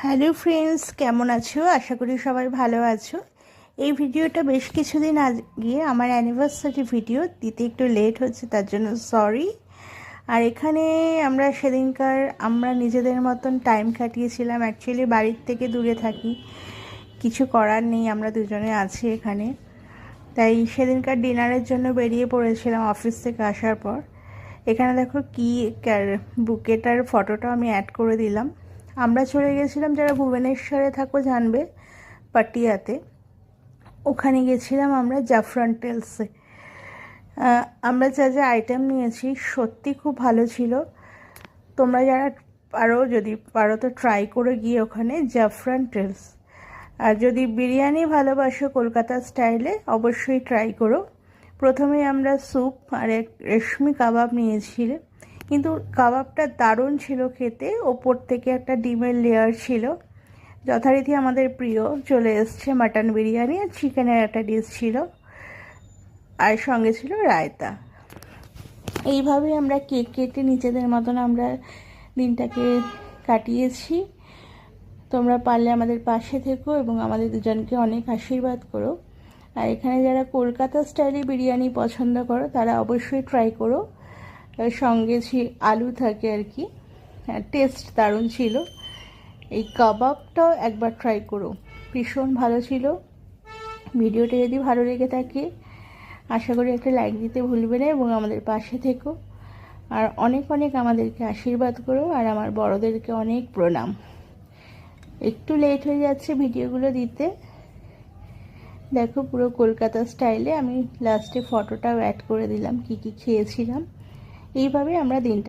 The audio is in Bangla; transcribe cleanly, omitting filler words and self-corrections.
হ্যালো ফ্রেন্ডস, কেমন আছো? আশা করি সবাই ভালো আছো। এই ভিডিওটা বেশ কিছুদিন আগে আমার অ্যানিভার্সারি ভিডিও দিতে একটু লেট হচ্ছে, তার জন্য সরি। আর এখানে আমরা নিজেদের মতন টাইম কাটিয়েছিলাম। অ্যাকচুয়ালি বাড়ির থেকে দূরে থাকি, কিছু করার নেই, আমরা দুজনে আছি এখানে। তাই সেদিনকার ডিনারের জন্য বেরিয়ে পড়েছিলাম অফিস থেকে আসার পর। এখানে দেখো কি বুকেটার ফটোটা আমি অ্যাড করে দিলাম। আমরা চলে গেছিলাম, যারা ভুবনেশ্বরে থাকো জানবে, পাটিয়াতে। ওখানে গেছিলাম আমরা জাফরান টেলসে। আমরা যা যা আইটেম নিয়েছি সত্যি খুব ভালো ছিল। তোমরা যারা যদি পারো তো ট্রাই করে গিয়ে ওখানে জাফরান টেলস। আর যদি বিরিয়ানি ভালোবাসো কলকাতা স্টাইলে, অবশ্যই ট্রাই করো। প্রথমে আমরা স্যুপ আর এক রেশমি কাবাব নিয়েছিল, কিন্তু কাবাবটা দারুণ ছিল খেতে। ওপর থেকে একটা ডিমের লেয়ার ছিল। যথারীতি আমাদের প্রিয় চলে এসছে মাটন বিরিয়ানি, আর চিকেনের একটা ডিশ ছিল, আর সঙ্গে ছিল রায়তা। এইভাবে আমরা কেক কেটে নিজেদের মতন আমরা দিনটাকে কাটিয়েছি। তোমরা পারলে আমাদের পাশে থেকো এবং আমাদের দুজনকে অনেক আশীর্বাদ করো। আর এখানে যারা কলকাতা স্টাইলে বিরিয়ানি পছন্দ করো তারা অবশ্যই ট্রাই করো। সঙ্গে আলু থাকে আর কি। টেস্ট দারুণ ছিল। এই কাবাবটাও একবার ট্রাই করো, ভীষণ ভালো ছিল। ভিডিওটা যদি ভালো লেগে থাকে আশা করি একটা লাইক দিতে ভুলবে না এবং আমাদের পাশে থেকো। আর অনেক অনেক আমাদেরকে আশীর্বাদ করো। আর আমার বড়দেরকে অনেক প্রণাম। একটু লেট হয়ে যাচ্ছে ভিডিওগুলো দিতে। দেখো পুরো কলকাতা স্টাইলে আমি লাস্টে ফটোটাও অ্যাড করে দিলাম, কি কি খেয়েছিলাম। এইভাবে আমরা দিনটা